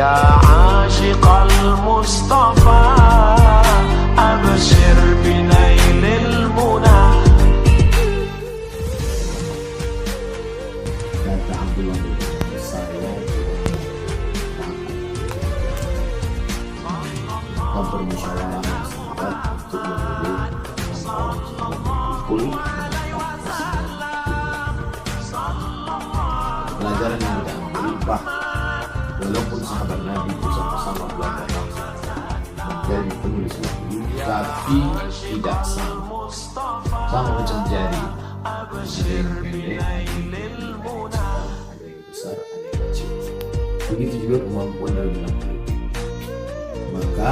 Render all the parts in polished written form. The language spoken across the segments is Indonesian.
يا عاشق المصطفى أبشر بنيل المنى. Kata Abdullah bin saya akan bermusyawarah masyarakat untuk memilih orang kumpul. Pelajaran yang kita ambil, walaupun sahabat Nabi bersama-sama belajar menjadi penulis wahyu, tapi tidak sama macam jari. Ada yang pendek, ada yang besar, ada yang kecil. Begitu juga kemampuan dalam bidang politik. Maka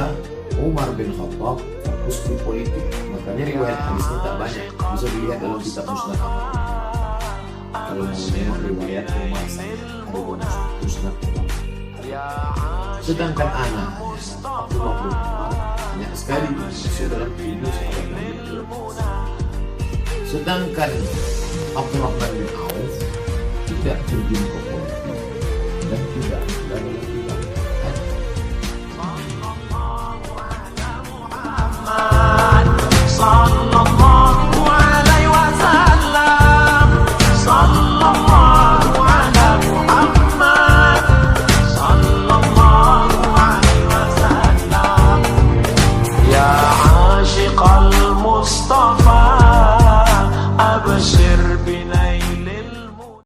Umar bin Khattab fokus di politik. Makanya riwayat hadisnya tak banyak. Bisa dilihat dalam kitab Musnad. Kalau mau menengok riwayat Umar ada Musnad. Sedangkan anak Abdullah bin Umar banyak sekali masuk dalam video sahabat Nabi. Sedangkan Abdurrahman bin Auf tidak terjun ke politik dan tidak dalam bidang haji.